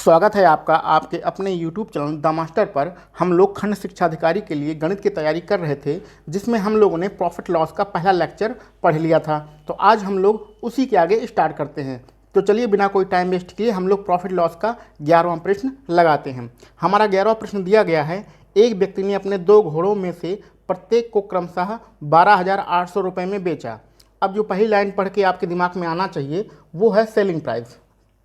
स्वागत है आपका आपके अपने YouTube चैनल द मास्टर पर। हम लोग खंड शिक्षा अधिकारी के लिए गणित की तैयारी कर रहे थे, जिसमें हम लोगों ने प्रॉफिट लॉस का पहला लेक्चर पढ़ लिया था। तो आज हम लोग उसी के आगे स्टार्ट करते हैं। तो चलिए बिना कोई टाइम वेस्ट किए हम लोग प्रॉफिट लॉस का 11वां प्रश्न लगाते हैं। हमारा 11वां प्रश्न दिया गया है, एक व्यक्ति ने अपने 2 घोड़ों में से प्रत्येक को क्रमशः 12,800 रुपये में बेचा। अब जो पहली लाइन पढ़ के आपके दिमाग में आना चाहिए वो है सेलिंग प्राइस,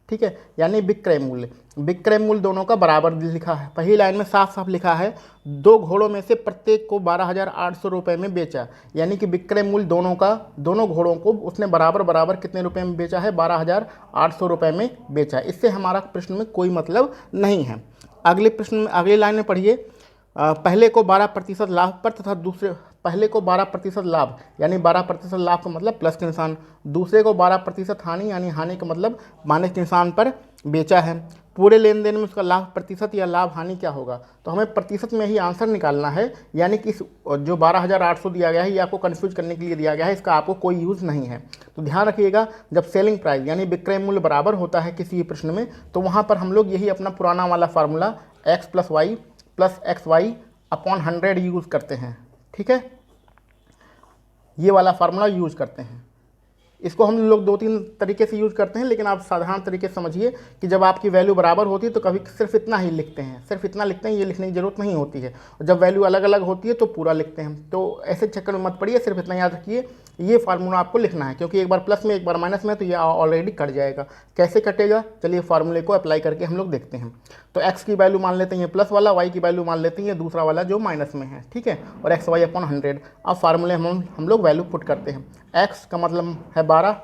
ठीक है, यानी विक्रय मूल्य। विक्रय मूल्य दोनों का बराबर लिखा है। पहली लाइन में साफ साफ लिखा है 2 घोड़ों में से प्रत्येक को 12,800 रुपये में बेचा, यानी कि विक्रय मूल्य दोनों घोड़ों को उसने बराबर कितने रुपए में बेचा है, 12,800 रुपये में बेचा। इससे हमारा प्रश्न में कोई मतलब नहीं है। अगले प्रश्न में अगली लाइन में पढ़िए, पहले को 12% लाभ पर तथा पहले को 12% लाभ यानी 12% लाभ का मतलब प्लस के निशान, दूसरे को 12% हानि यानी हानि का मतलब माइनस के निशान पर बेचा है। पूरे लेन देन में उसका लाभ प्रतिशत या लाभ हानि क्या होगा, तो हमें प्रतिशत में ही आंसर निकालना है। यानी कि जो 12,800 दिया गया है ये आपको कन्फ्यूज करने के लिए दिया गया है, इसका आपको कोई यूज़ नहीं है। तो ध्यान रखिएगा, जब सेलिंग प्राइस यानी विक्रय मूल्य बराबर होता है किसी भी प्रश्न में, तो वहाँ पर हम लोग यही अपना पुराना वाला formula x + y + xy/100 use करते हैं। ठीक है, ये वाला फार्मूला यूज़ करते हैं। इसको हम लोग 2-3 तरीके से यूज़ करते हैं, लेकिन आप साधारण तरीके से समझिए कि जब आपकी वैल्यू बराबर होती है तो कभी सिर्फ इतना ही लिखते हैं, सिर्फ इतना लिखते हैं, ये लिखने की ज़रूरत नहीं होती है। और जब वैल्यू अलग अलग होती है तो पूरा लिखते हैं। तो ऐसे चक्कर में मत पड़िए, सिर्फ इतना याद रखिए ये फार्मूला आपको लिखना है, क्योंकि एक बार प्लस में एक बार माइनस में तो ये ऑलरेडी कट जाएगा। कैसे कटेगा, चलिए फार्मूले को अप्लाई करके हम लोग देखते हैं। तो x की वैल्यू मान लेते हैं प्लस वाला, y की वैल्यू मान लेते हैं दूसरा वाला जो माइनस में है, ठीक है, और xy/100। अब फार्मूले हम लोग वैल्यू पुट करते हैं। x का मतलब है 12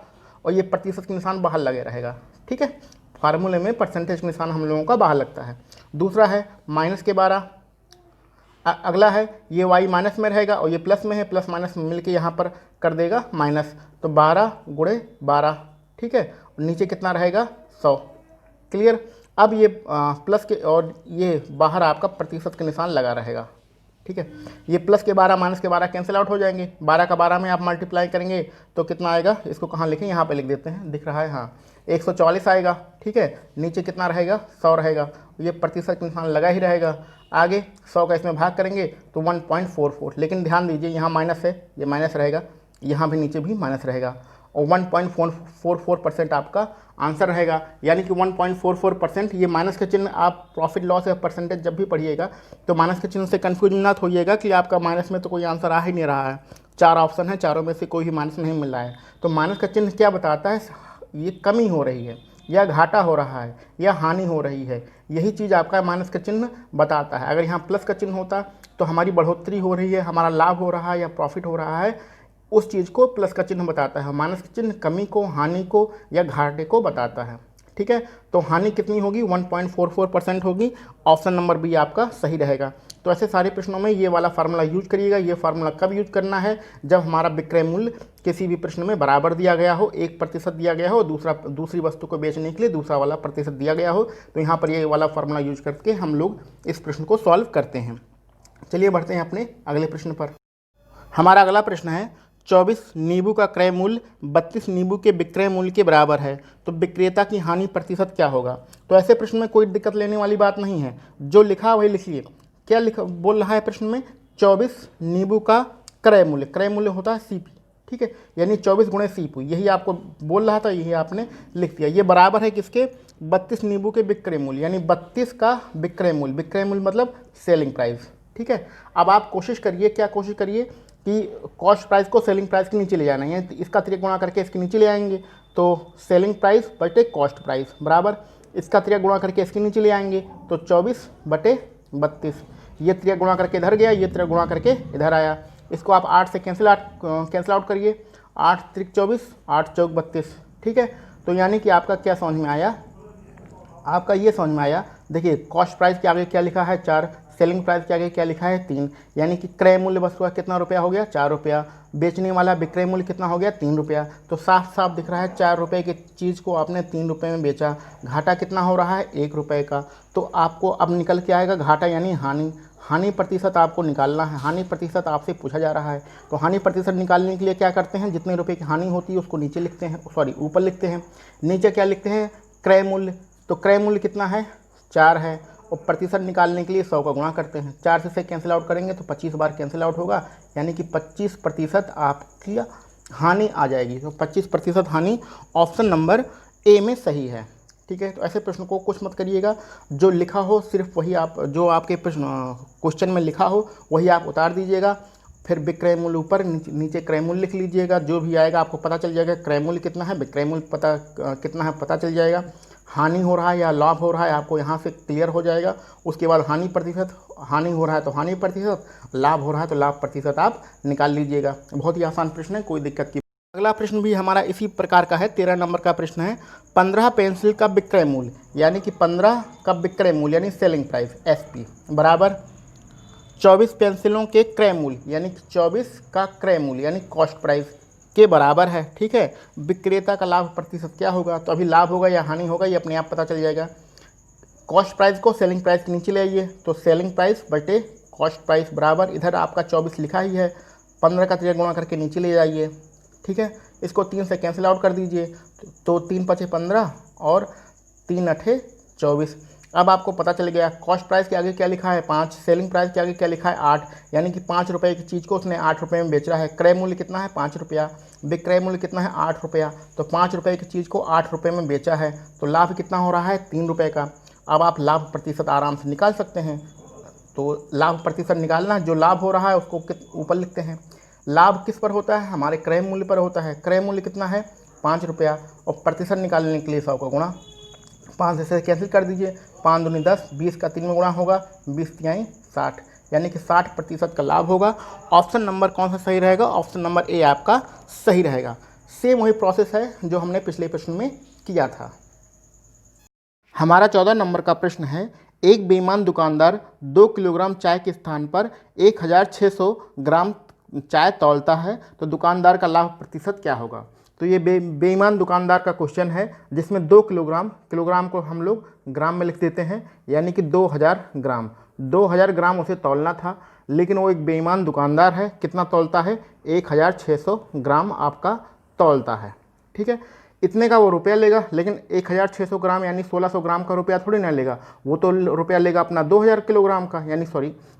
और ये प्रतिशत का निशान बाहर लगे रहेगा, ठीक है, फार्मूले में परसेंटेज का निशान हम लोगों का बाहर लगता है। दूसरा है माइनस के 12, अगला है ये y माइनस में रहेगा और ये प्लस में है, प्लस माइनस मिल के यहाँ पर कर देगा माइनस, तो 12 × 12, ठीक है, और नीचे कितना रहेगा 100। क्लियर। अब ये प्लस के और ये बाहर आपका प्रतिशत का निशान लगा रहेगा, ठीक है। ये प्लस के 12 माइनस के 12 कैंसिल आउट हो जाएंगे। 12 का 12 में आप मल्टीप्लाई करेंगे तो कितना आएगा, इसको कहाँ लिखें, यहाँ पे लिख देते हैं, दिख रहा है, हाँ, 144 आएगा, ठीक है। नीचे कितना रहेगा, 100 रहेगा, ये प्रतिशत का निशान लगा ही रहेगा। आगे 100 का इसमें भाग करेंगे तो 1.44, लेकिन ध्यान दीजिए यहाँ माइनस है, ये माइनस रहेगा, यहाँ भी नीचे भी माइनस रहेगा, और 1.44% आपका आंसर रहेगा। यानी कि 1.44%, ये माइनस का चिन्ह आप प्रॉफिट लॉस या परसेंटेज जब भी पढ़िएगा तो माइनस के चिन्ह से कन्फ्यूज ना होइएगा कि आपका माइनस में तो कोई आंसर आ ही नहीं रहा है। 4 ऑप्शन है, चारों में से कोई भी माइनस नहीं मिल रहा है। तो माइनस का चिन्ह क्या बताता है, ये कमी हो रही है या घाटा हो रहा है या हानि हो रही है, यही चीज़ आपका माइनस का चिन्ह बताता है। अगर यहाँ प्लस का चिन्ह होता तो हमारी बढ़ोतरी हो रही है, हमारा लाभ हो रहा है या प्रॉफिट हो रहा है, उस चीज़ को प्लस का चिन्ह बताता है। माइनस का चिन्ह कमी को, हानि को या घाटे को बताता है, ठीक है। तो हानि कितनी होगी, 1.44% होगी। ऑप्शन नंबर बी आपका सही रहेगा। तो ऐसे सारे प्रश्नों में ये वाला फार्मूला यूज करिएगा। ये फार्मूला कब यूज करना है, जब हमारा विक्रय मूल्य किसी भी प्रश्न में बराबर दिया गया हो, 1% दिया गया हो, दूसरी वस्तु को बेचने के लिए दूसरा वाला प्रतिशत दिया गया हो, तो यहाँ पर ये वाला फार्मूला यूज करके हम लोग इस प्रश्न को सॉल्व करते हैं। चलिए बढ़ते हैं अपने अगले प्रश्न पर। हमारा अगला प्रश्न है, 24 नींबू का क्रय मूल्य 32 नींबू के विक्रय मूल्य के बराबर है, तो विक्रेता की हानि प्रतिशत क्या होगा। तो ऐसे प्रश्न में कोई दिक्कत लेने वाली बात नहीं है, जो लिखा वही लिखिए। क्या बोल रहा है प्रश्न में, 24 नींबू का क्रय मूल्य होता है CP, ठीक है, यानी 24 × CP, यही आपको बोल रहा था, यही आपने लिख दिया। ये बराबर है किसके, 32 नींबू के विक्रय मूल्य, यानी 32 का विक्रय मूल्य मतलब सेलिंग प्राइस, ठीक है। अब आप कोशिश करिए, क्या कोशिश करिए कि कॉस्ट प्राइस को सेलिंग प्राइस के नीचे ले जाना है, इसका 3 गुणा करके इसके नीचे ले आएंगे तो सेलिंग प्राइस बटे कॉस्ट प्राइस बराबर, इसका 3 गुणा करके इसके नीचे ले आएंगे तो 24/32, ये 3 गुणा करके इधर गया, ये 3 गुणा करके इधर आया। इसको आप 8 से कैंसिल आउट करिए, 8 × 3 = 24, 8 × 4 = 32, ठीक है। तो यानी कि आपका क्या समझ में आया, आपका ये समझ में आया। देखिए कॉस्ट प्राइस के आगे क्या लिखा है, 4, सेलिंग प्राइस के आगे क्या लिखा है, 3, यानी कि क्रय मूल्य वस्तु का कितना रुपया हो गया, 4 रुपया, बेचने वाला विक्रय मूल्य कितना हो गया, 3 रुपया। तो साफ साफ दिख रहा है 4 रुपये की चीज़ को आपने 3 रुपये में बेचा, घाटा कितना हो रहा है, 1 रुपये का। तो आपको अब निकल के आएगा घाटा यानी हानि प्रतिशत आपको निकालना है। हानि प्रतिशत आपसे पूछा जा रहा है, तो हानि प्रतिशत निकालने के लिए क्या करते हैं, जितने रुपये की हानि होती है उसको नीचे लिखते हैं, ऊपर लिखते हैं। नीचे क्या लिखते हैं, क्रय मूल्य, तो क्रय मूल्य कितना है 4 है, और प्रतिशत निकालने के लिए 100 का गुणा करते हैं। 4 से कैंसिल आउट करेंगे तो 25 बार कैंसिल आउट होगा, यानी कि 25% आपकी हानि आ जाएगी। तो 25% हानि ऑप्शन नंबर ए में सही है। ठीक है, तो ऐसे प्रश्न को कुछ मत करिएगा, जो लिखा हो सिर्फ वही आप, जो आपके प्रश्न क्वेश्चन में लिखा हो वही आप उतार दीजिएगा। फिर विक्रय मूल्य ऊपर, नीचे क्रय मूल्य लिख लीजिएगा। जो भी आएगा आपको पता चल जाएगा क्रय मूल्य कितना है, विक्रय मूल्य कितना है पता चल जाएगा। हानि हो रहा है या लाभ हो रहा है आपको यहाँ से क्लियर हो जाएगा। उसके बाद हानि प्रतिशत, हानि हो रहा है तो हानि प्रतिशत, लाभ हो रहा है तो लाभ प्रतिशत आप निकाल लीजिएगा। बहुत ही आसान प्रश्न है, कोई दिक्कत की। अगला प्रश्न भी हमारा इसी प्रकार का है, 13 नंबर का प्रश्न है। 15 पेंसिल का विक्रय मूल्य, यानी कि 15 का विक्रय मूल्य यानी सेलिंग प्राइस एसपी बराबर 24 पेंसिलों के क्रय मूल्य, यानी कि 24 का क्रय मूल्य यानी कॉस्ट प्राइस के बराबर है। ठीक है, विक्रेता का लाभ प्रतिशत क्या होगा, तो अभी लाभ होगा या हानि होगा ये अपने आप पता चल जाएगा। कॉस्ट प्राइस को सेलिंग प्राइस के नीचे ले आइए, तो सेलिंग प्राइस बटे कॉस्ट प्राइस बराबर, इधर आपका 24 लिखा ही है, 15 का 3 गुणा करके नीचे ले जाइए। ठीक है, इसको 3 से कैंसिल आउट कर दीजिए, तो 3 पचे 15 और 3 अठे 24। अब आपको पता चल गया कॉस्ट प्राइस के आगे क्या लिखा है 5, सेलिंग प्राइस के आगे क्या लिखा है 8, यानी कि 5 रुपये की चीज़ को उसने 8 रुपये में बेच रहा है। क्रय मूल्य कितना है 5 रुपया, विक्रय मूल्य कितना है 8 रुपया, तो 5 रुपये की चीज़ को 8 रुपये में बेचा है, तो लाभ कितना हो रहा है 3 रुपये का। अब आप लाभ प्रतिशत आराम से निकाल सकते हैं। तो लाभ प्रतिशत निकालना, जो लाभ हो रहा है उसको ऊपर लिखते हैं। लाभ किस पर होता है, हमारे क्रय मूल्य पर होता है। क्रय मूल्य कितना है 5 रुपया, और प्रतिशत निकालने के लिए 100 का गुणा 5 से कैंसिल कर दीजिए, 5 दूनी 10, 20 का 3 में गुणा होगा, 20 तिहाई 60, यानी कि 60% का लाभ होगा। ऑप्शन नंबर कौन सा सही रहेगा, ऑप्शन नंबर ए आपका सही रहेगा। सेम वही प्रोसेस है जो हमने पिछले प्रश्न में किया था। हमारा 14 नंबर का प्रश्न है, एक बेईमान दुकानदार 2 किलोग्राम चाय के स्थान पर 1600 ग्राम चाय तौलता है, तो दुकानदार का लाभ प्रतिशत क्या होगा। तो ये बेईमान दुकानदार का क्वेश्चन है, जिसमें 2 किलोग्राम, किलोग्राम को हम लोग ग्राम में लिख देते हैं, यानी कि 2000 ग्राम, 2000 ग्राम उसे तौलना था, लेकिन वो एक बेईमान दुकानदार है। कितना तौलता है 1600 ग्राम आपका तौलता है। ठीक है, इतने का वो रुपया लेगा, लेकिन 1600 ग्राम यानी 1600 ग्राम का रुपया थोड़ी ना लेगा, वो तो रुपया लेगा अपना 2000 किलोग्राम का, यानी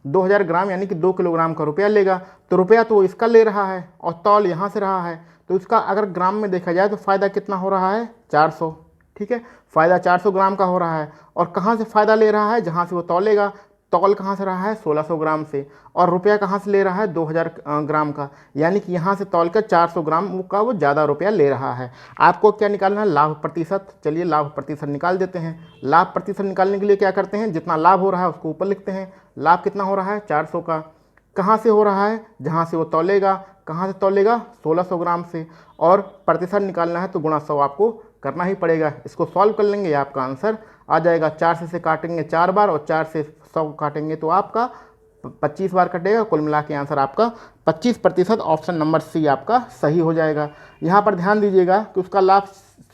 2000 ग्राम यानी कि 2 किलोग्राम का रुपया लेगा। तो रुपया तो वो इसका ले रहा है और तौल यहाँ से रहा है, तो इसका अगर ग्राम में देखा जाए तो फ़ायदा कितना हो रहा है 400। ठीक है, फ़ायदा 400 ग्राम का हो रहा है। और कहाँ से फ़ायदा ले रहा है, जहाँ से वो तौलेगा। तौल कहाँ से रहा है 1600 ग्राम से, और रुपया कहाँ से ले रहा है 2000 ग्राम का, यानी कि यहाँ से तौल कर 400 ग्राम का वो ज़्यादा रुपया ले रहा है। आपको क्या निकालना है, लाभ प्रतिशत। चलिए लाभ प्रतिशत निकाल देते हैं। लाभ प्रतिशत निकालने के लिए क्या करते हैं, जितना लाभ हो रहा है उसको ऊपर लिखते हैं। लाभ कितना हो रहा है 400 का, कहाँ से हो रहा है, जहाँ से वो तौलेगा। कहाँ से तौलेगा 1600 ग्राम से, और प्रतिशत निकालना है तो गुणा 100 आपको करना ही पड़ेगा। इसको सॉल्व कर लेंगे, आपका आंसर आ जाएगा। 4 से काटेंगे 4 बार और 4 से 100 काटेंगे तो आपका 25 बार कटेगा। कुल मिला के आंसर आपका 25%, ऑप्शन नंबर सी आपका सही हो जाएगा। यहाँ पर ध्यान दीजिएगा कि उसका लाभ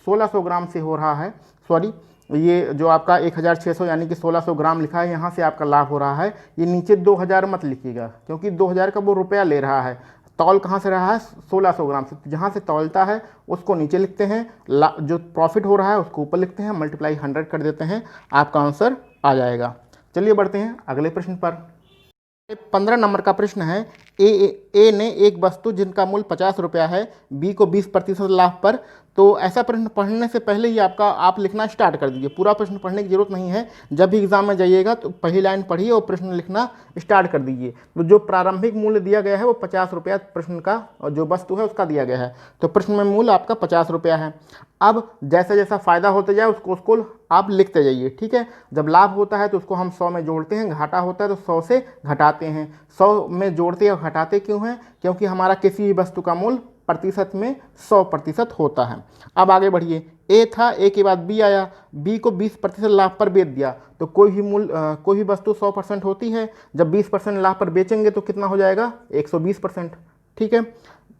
1600 ग्राम से हो रहा है, सॉरी ये जो आपका 1600 यानी कि 1600 ग्राम लिखा है, यहाँ से आपका लाभ हो रहा है। ये नीचे 2000 मत लिखिएगा, क्योंकि 2000 का वो रुपया ले रहा है। तौल कहाँ से रहा है 1600 ग्राम से, जहाँ से तौलता है उसको नीचे लिखते हैं, जो प्रॉफिट हो रहा है उसको ऊपर लिखते हैं, मल्टीप्लाई 100 कर देते हैं, आपका आंसर आ जाएगा। चलिए बढ़ते हैं अगले प्रश्न पर। 15 नंबर का प्रश्न है, ए ने एक वस्तु जिनका मूल्य 50 रुपया है, बी को 20% लाभ पर। तो ऐसा प्रश्न पढ़ने से पहले ही आप लिखना स्टार्ट कर दीजिए। पूरा प्रश्न पढ़ने की जरूरत नहीं है, जब भी एग्जाम में जाइएगा तो पहली लाइन पढ़िए और प्रश्न लिखना स्टार्ट कर दीजिए। तो जो प्रारंभिक मूल्य दिया गया है वो 50 रुपया प्रश्न का, और जो वस्तु है उसका दिया गया है, तो प्रश्न में मूल्य आपका 50 रुपया है। अब जैसा जैसा फ़ायदा होता जाए उसको आप लिखते जाइए। ठीक है, जब लाभ होता है तो उसको हम 100 में जोड़ते हैं, घाटा होता है तो 100 से घटाते हैं। 100 में जोड़ते और घटाते क्यों हैं, क्योंकि हमारा किसी भी वस्तु का मूल्य प्रतिशत में 100% होता है। अब आगे बढ़िए, ए था, ए के बाद बी आया, बी को 20% लाभ पर बेच दिया। तो कोई भी वस्तु 100% होती है, जब 20% लाभ पर बेचेंगे तो कितना हो जाएगा 120%। ठीक है,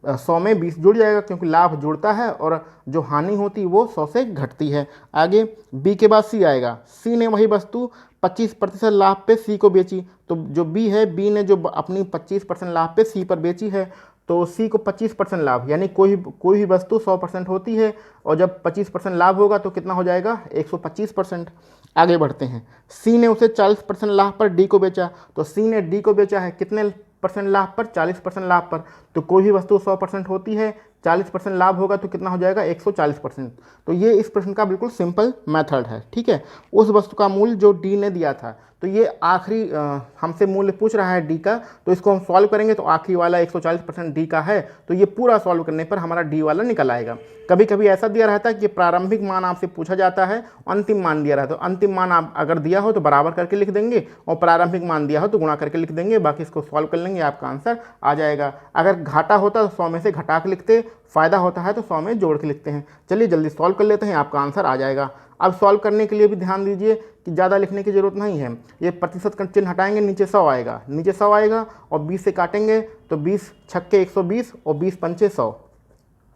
100 में 20 जुड़ जाएगा, क्योंकि लाभ जुड़ता है और जो हानि होती है वो 100 से घटती है। आगे बी के बाद सी आएगा, सी ने वही वस्तु 25% लाभ पे सी को बेची। तो जो बी है, बी ने जो अपनी 25% लाभ पे सी पर बेची है, तो सी को 25% लाभ, यानी कोई भी वस्तु 100% होती है और जब 25% लाभ होगा तो कितना हो जाएगा 125%। आगे बढ़ते हैं, सी ने उसे 40% लाभ पर डी को बेचा, तो सी ने डी को बेचा है कितने % लाभ पर, 40% लाभ पर। तो कोई भी वस्तु 100% होती है, 40% लाभ होगा तो कितना हो जाएगा 140%। तो ये इस प्रश्न का बिल्कुल सिंपल मेथड है, ठीक है। उस वस्तु का मूल्य जो डी ने दिया था, तो ये आखिरी हमसे मूल्य पूछ रहा है डी का, तो इसको हम सॉल्व करेंगे तो आखिरी वाला 140% डी का है, तो ये पूरा सॉल्व करने पर हमारा डी वाला निकल आएगा। कभी कभी ऐसा दिया रहता है कि प्रारंभिक मान आपसे पूछा जाता है, अंतिम मान दिया रहता है, तो अंतिम मान आप अगर दिया हो तो बराबर करके लिख देंगे और प्रारंभिक मान दिया हो तो गुणा करके लिख देंगे, बाकी इसको सॉल्व कर लेंगे, आपका आंसर आ जाएगा। अगर घाटा होता तो 100 में से घटा के लिखते, फ़ायदा होता है तो 100 में जोड़ के लिखते हैं। चलिए जल्दी सॉल्व कर लेते हैं, आपका आंसर आ जाएगा। अब सॉल्व करने के लिए भी ध्यान दीजिए कि ज़्यादा लिखने की ज़रूरत नहीं है। ये प्रतिशत का चिन्ह हटाएंगे, नीचे 100 आएगा, नीचे 100 आएगा और 20 से काटेंगे तो 20 छक्के 120 और 20 पंचे 100।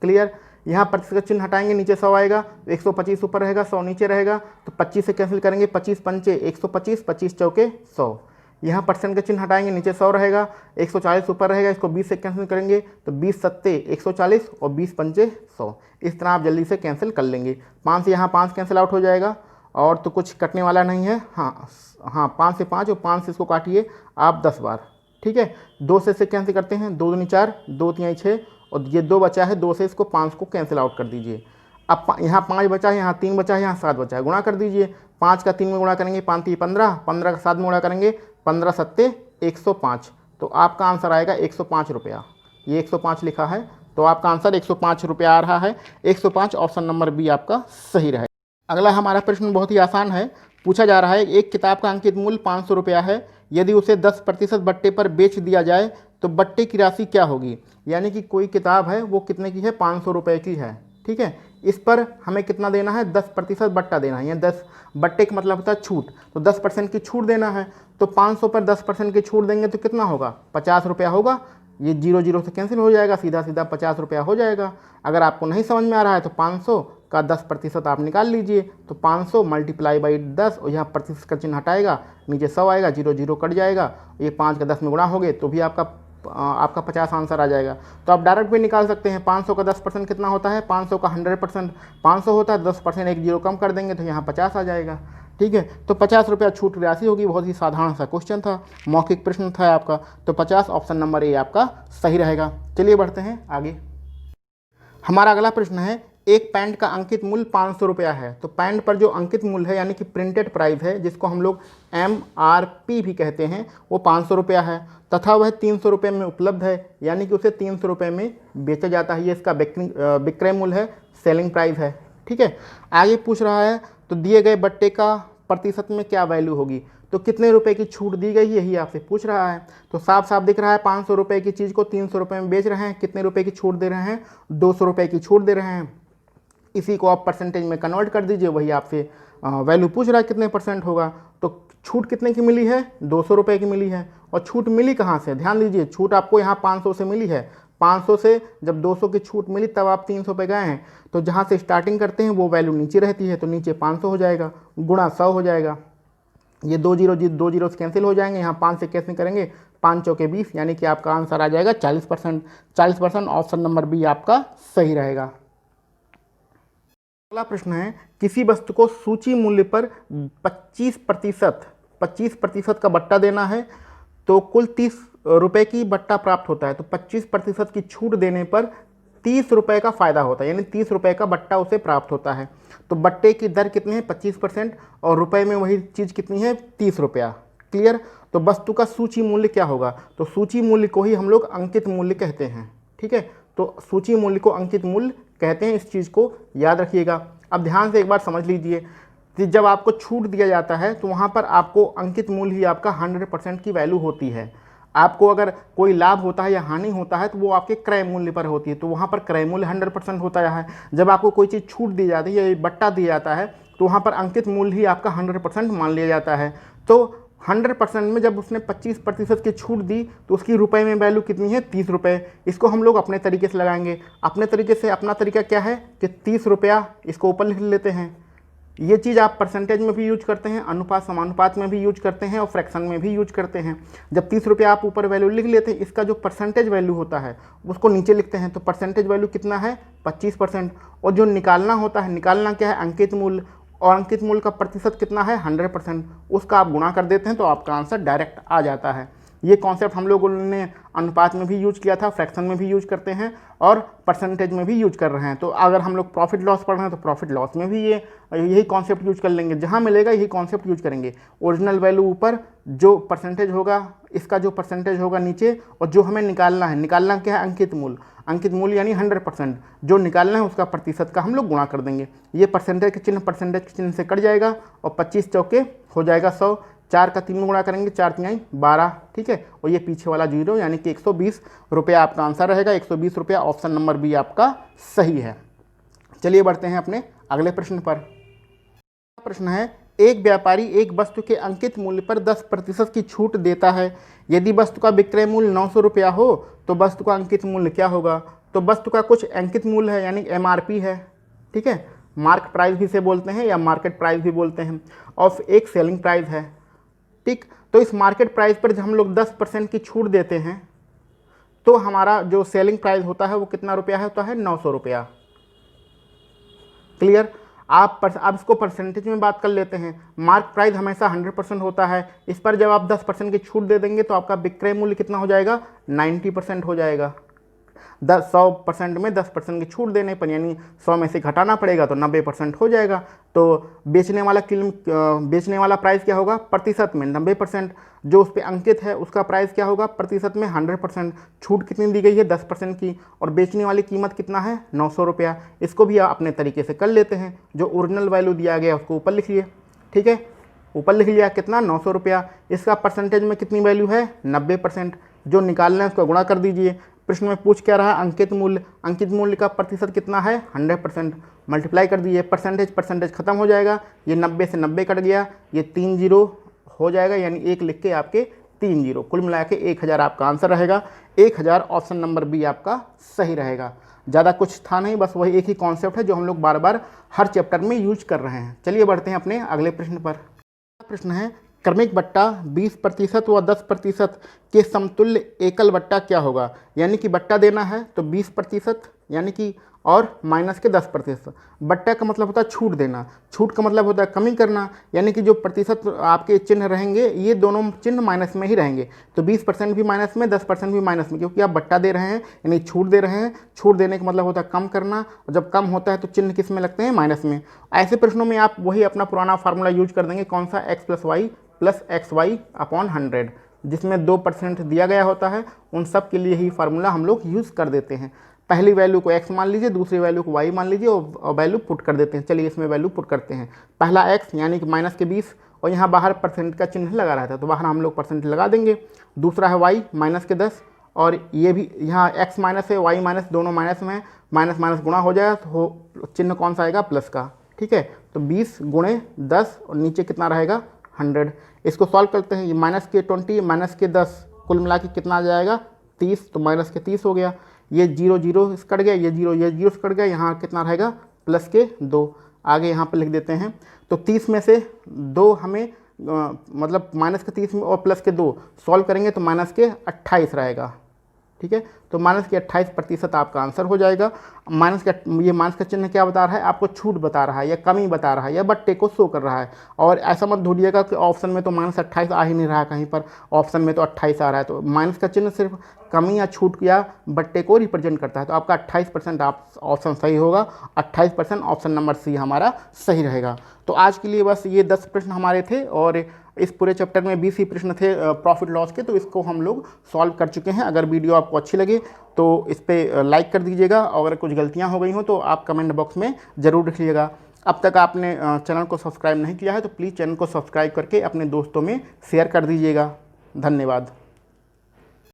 क्लियर। यहाँ प्रतिशत का चिन्ह हटाएंगे, नीचे 100 आएगा, 125 ऊपर रहेगा, 100 नीचे रहेगा, तो 25 से कैंसिल करेंगे, 25 पंचे 125, 25 चौके 100। यहाँ परसेंट का चिन्ह हटाएंगे, नीचे 100 रहेगा, 140 ऊपर रहेगा, इसको 20 से कैंसिल करेंगे तो 20 सत्ते 140 और 20 पंचे 100। इस तरह आप जल्दी से कैंसिल कर लेंगे। 5 से यहाँ 5 कैंसिल आउट हो जाएगा और तो कुछ कटने वाला नहीं है। हाँ 5 से 5 और 5 से इसको काटिए आप 10 बार, ठीक है। 2 से कैंसिल करते हैं, 2 दूनी 4, 2 3 6 और ये 2 बचा है, 2 से इसको 5 को कैंसिल आउट कर दीजिए। अब यहाँ 5 बचा है, यहाँ 3 बचा है, यहाँ 7 बचा है, गुणा कर दीजिए। 5 का 3 में गुणा करेंगे 5 3 15, 15 का 7 में गुणा करेंगे 15 सत्ते 105। तो आपका आंसर आएगा 105 रुपया। ये 105 लिखा है तो आपका आंसर 105 रुपया आ रहा है। 105 ऑप्शन नंबर बी आपका सही रहेगा। अगला हमारा प्रश्न बहुत ही आसान है। पूछा जा रहा है एक किताब का अंकित मूल्य 500 रुपया है, यदि उसे 10% बट्टे पर बेच दिया जाए तो बट्टे की राशि क्या होगी। यानी कि कोई किताब है वो कितने की है, 500 रुपये की है, ठीक है। इस पर हमें कितना देना है, 10% बट्टा देना है। या 10 बट्टे का मतलब होता है छूट, तो 10% की छूट देना है। तो 500 पर 10% की छूट देंगे तो कितना होगा, 50 रुपया होगा। ये 0 0 से कैंसिल हो जाएगा, सीधा सीधा 50 रुपया हो जाएगा। अगर आपको नहीं समझ में आ रहा है तो 500 का 10% आप निकाल लीजिए, तो 500 मल्टीप्लाई बाई 10 और यहाँ प्रतिशत का चिन्ह हटाएगा, नीचे 100 आएगा, 0 0 कट जाएगा, ये 5 का 10 में गुणा हो गए तो भी आपका 50 आंसर आ जाएगा। तो आप डायरेक्ट भी निकाल सकते हैं। 500 का 10% कितना होता है, 500 का 100% 500 होता है, 10% एक जीरो कम कर देंगे तो यहाँ 50 आ जाएगा, ठीक है। तो 50 रुपया छूट राशि होगी। बहुत ही साधारण सा क्वेश्चन था, मौखिक प्रश्न था आपका। तो 50 ऑप्शन नंबर ए आपका सही रहेगा। चलिए बढ़ते हैं आगे। हमारा अगला प्रश्न है एक पैंट का अंकित मूल्य 500 रुपया है। तो पैंट पर जो अंकित मूल्य है यानी कि प्रिंटेड प्राइस है, जिसको हम लोग MRP भी कहते हैं, वो 500 रुपया है तथा वह 300 रुपये में उपलब्ध है, यानी कि उसे 300 रुपये में बेचा जाता है। ये इसका विक्रय मूल्य है, सेलिंग प्राइस है, ठीक है। आगे पूछ रहा है तो दिए गए बट्टे का प्रतिशत में क्या वैल्यू होगी, तो कितने रुपए की छूट दी गई, यही आपसे पूछ रहा है। तो साफ साफ दिख रहा है 500 रुपये की चीज़ को 300 रुपये में बेच रहे हैं। कितने रुपए की छूट दे रहे हैं, 200 रुपये की छूट दे रहे हैं। इसी को आप परसेंटेज में कन्वर्ट कर दीजिए, वही आपसे वैल्यू पूछ रहा है कितने % होगा। तो छूट कितने की मिली है, 200 रुपये की मिली है। और छूट मिली कहाँ से, ध्यान दीजिए, छूट आपको यहाँ 500 से मिली है। 500 से जब 200 की छूट मिली तब आप 300 पे गए हैं, तो जहाँ से स्टार्टिंग करते हैं वो वैल्यू नीचे रहती है, तो नीचे 500 हो जाएगा, गुणा 100 हो जाएगा। ये 2 जीरो से कैंसिल हो जाएंगे, यहाँ 5 से कैंसिल करेंगे, 5 चौके 20, यानी कि आपका आंसर आ जाएगा 40%। 40% ऑप्शन नंबर बी आपका सही रहेगा। अगला प्रश्न है किसी वस्तु को सूची मूल्य पर 25% का बट्टा देना है तो कुल 30 रुपये की बट्टा प्राप्त होता है। तो 25% की छूट देने पर 30 रुपये का फ़ायदा होता है, यानी 30 रुपये का बट्टा उसे प्राप्त होता है। तो बट्टे की दर कितनी है, 25%, और रुपए में वही चीज़ कितनी है, 30 रुपया। क्लियर। तो वस्तु का सूची मूल्य क्या होगा, तो सूची मूल्य को ही हम लोग अंकित मूल्य कहते हैं, ठीक है। तो सूची मूल्य को अंकित मूल्य कहते हैं, इस चीज़ को याद रखिएगा। अब ध्यान से एक बार समझ लीजिए कि जब आपको छूट दिया जाता है तो वहाँ पर आपको अंकित मूल्य ही आपका 100% की वैल्यू होती है। आपको अगर कोई लाभ होता है या हानि होता है तो वो आपके क्रय मूल्य पर होती है, तो वहाँ पर क्रय मूल्य 100% होता है। जब आपको कोई चीज़ छूट दी जाती है या बट्टा दिया जाता है तो वहाँ पर अंकित मूल्य ही आपका 100% मान लिया जाता है। तो 100% में जब उसने 25% की छूट दी तो उसकी रुपए में वैल्यू कितनी है, 30 रुपये। इसको हम लोग अपने तरीके से लगाएंगे। अपने तरीके से अपना तरीका क्या है कि 30 रुपया इसको ऊपर लिख लेते हैं, ये चीज़ आप परसेंटेज में भी यूज करते हैं, अनुपात समानुपात में भी यूज करते हैं और फ्रैक्शन में भी यूज करते हैं। जब 30 रुपये आप ऊपर वैल्यू लिख लेते हैं, इसका जो परसेंटेज वैल्यू होता है उसको नीचे लिखते हैं। तो परसेंटेज वैल्यू कितना है 25%। और जो निकालना होता है, निकालना क्या है अंकित मूल्य, और अंकित मूल्य का प्रतिशत कितना है 100%। उसका आप गुणा कर देते हैं तो आपका आंसर डायरेक्ट आ जाता है। ये कॉन्सेप्ट हम लोगों ने अनुपात में भी यूज किया था, फ्रैक्शन में भी यूज करते हैं और परसेंटेज में भी यूज कर रहे हैं। तो अगर हम लोग प्रॉफिट लॉस पढ़ रहे हैं तो प्रॉफिट लॉस में भी यही कॉन्सेप्ट यूज कर लेंगे, जहाँ मिलेगा यही कॉन्सेप्ट यूज करेंगे। ओरिजिनल वैल्यू ऊपर, जो परसेंटेज होगा इसका जो परसेंटेज होगा नीचे, और जो हमें निकालना है, निकालना क्या है अंकित मूल्य, अंकित मूल्य यानी 100%। जो निकालना है उसका प्रतिशत का हम लोग गुणा कर देंगे। ये परसेंटेज के चिन्ह परसेंटेज के चिन्ह से कट जाएगा और 25 चौके हो जाएगा 100। 4 का 3 में गुणा करेंगे, 4 3 12, ठीक है। और ये पीछे वाला 0 यानी कि 120 रुपया आपका आंसर रहेगा। 120 रुपया, ऑप्शन नंबर बी आपका सही है। चलिए बढ़ते हैं अपने अगले प्रश्न पर। प्रश्न है, एक व्यापारी एक वस्तु के अंकित मूल्य पर 10% की छूट देता है। यदि वस्तु का विक्रय मूल्य 900 रुपया हो तो वस्तु का अंकित मूल्य क्या होगा। तो वस्तु का कुछ अंकित मूल्य है यानी MRP है, ठीक है, मार्क प्राइस भी से बोलते हैं या मार्केट प्राइस भी बोलते हैं, और एक सेलिंग प्राइस है, ठीक। तो इस मार्केट प्राइस पर जब हम लोग 10% की छूट देते हैं तो हमारा जो सेलिंग प्राइस होता है वो कितना रुपया है, होता है 900 रुपया। क्लियर। आप इसको परसेंटेज में बात कर लेते हैं। मार्क प्राइस हमेशा 100% होता है, इस पर जब आप 10% की छूट दे देंगे तो आपका विक्रय मूल्य कितना हो जाएगा 90% हो जाएगा। 100% में 10% की छूट देने पर यानी 100 में से घटाना पड़ेगा तो 90% हो जाएगा। तो बेचने वाला प्राइस क्या होगा प्रतिशत में 90%, जो उस पर अंकित है उसका प्राइस क्या होगा प्रतिशत में 100%। छूट कितनी दी गई है 10% की, और बेचने वाली कीमत कितना है 900 रुपया। इसको भी आप अपने तरीके से कर लेते हैं। जो ओरिजिनल वैल्यू दिया गया उसको ऊपर लिख लिए, ठीक है, ऊपर लिख लिया कितना 900 रुपया। इसका परसेंटेज में कितनी वैल्यू है 90%। जो निकालना है उसको गुणा कर दीजिए। प्रश्न में पूछ क्या रहा है अंकित मूल्य, अंकित मूल्य का प्रतिशत कितना है 100%। मल्टीप्लाई कर दीजिए, परसेंटेज खत्म हो जाएगा, ये 90 से 90 कट गया, ये 3 0 हो जाएगा यानी 1 लिख के आपके 3 0, कुल मिला के 1000 आपका आंसर रहेगा। 1000 ऑप्शन नंबर बी आपका सही रहेगा। ज़्यादा कुछ था नहीं, बस वही एक ही कॉन्सेप्ट है जो हम लोग बार बार हर चैप्टर में यूज कर रहे हैं। चलिए बढ़ते हैं अपने अगले प्रश्न पर। प्रश्न है, क्रमिक बट्टा 20% व 10% के समतुल्य एकल बट्टा क्या होगा। यानी कि बट्टा देना है तो 20% यानी कि और माइनस के 10%। बट्टा का मतलब होता है छूट देना, छूट का मतलब होता है कमी करना, यानी कि जो प्रतिशत आपके चिन्ह रहेंगे ये दोनों चिन्ह माइनस में ही रहेंगे। तो 20% भी माइनस में, 10% भी माइनस में, क्योंकि आप बट्टा दे रहे हैं यानी छूट दे रहे हैं। छूट देने का मतलब होता है कम करना, और जब कम होता है तो चिन्ह किस में लगते हैं माइनस में। ऐसे प्रश्नों में आप वही अपना पुराना फार्मूला यूज कर देंगे, कौन सा x + y + xy अपॉन 100, जिसमें 2% दिया गया होता है। उन सब के लिए ही फार्मूला हम लोग यूज़ कर देते हैं। पहली वैल्यू को x मान लीजिए, दूसरी वैल्यू को y मान लीजिए और वैल्यू पुट कर देते हैं। चलिए इसमें वैल्यू पुट करते हैं। पहला x यानी कि माइनस के 20, और यहाँ बाहर परसेंट का चिन्ह लगा रहता है तो बाहर हम लोग परसेंट लगा देंगे। दूसरा है y माइनस के 10, और ये भी यहाँ x माइनस है y माइनस, दोनों माइनस में है, माइनस माइनस गुणा हो जाएगा तो चिन्ह कौन सा आएगा प्लस का, ठीक है। तो 20 × 10 और नीचे कितना रहेगा 100। इसको सॉल्व करते हैं, ये माइनस के 20 माइनस के 10 कुल मिला के कितना आ जाएगा 30, तो माइनस के 30 हो गया। ये 0 0 कट गया, ये 0 कट गया, यहाँ कितना रहेगा प्लस के 2। आगे यहाँ पर लिख देते हैं। तो 30 में से 2 हमें मतलब माइनस के 30 में और प्लस के 2 सॉल्व करेंगे तो माइनस के 28 रहेगा, ठीक है। तो माइनस के 28% आपका आंसर हो जाएगा। माइनस का चिन्ह क्या बता रहा है आपको, छूट बता रहा है या कमी बता रहा है या बट्टे को शो कर रहा है। और ऐसा मत ढूंढिएगा कि ऑप्शन में तो -28 आ ही नहीं रहा, कहीं पर ऑप्शन में तो 28 आ रहा है। तो माइनस का चिन्ह सिर्फ कमी या छूट या बट्टे को रिप्रेजेंट करता है। तो आपका 28% आप ऑप्शन सही होगा। 28% ऑप्शन नंबर सी हमारा सही रहेगा। तो आज के लिए बस ये 10 प्रश्न हमारे थे, और इस पूरे चैप्टर में 20 ही प्रश्न थे प्रॉफिट लॉस के, तो इसको हम लोग सॉल्व कर चुके हैं। अगर वीडियो आपको अच्छी लगे तो इस पर लाइक कर दीजिएगा, और अगर कुछ गलतियां हो गई हो तो आप कमेंट बॉक्स में ज़रूर लिखिएगा। अब तक आपने चैनल को सब्सक्राइब नहीं किया है तो प्लीज़ चैनल को सब्सक्राइब करके अपने दोस्तों में शेयर कर दीजिएगा। धन्यवाद।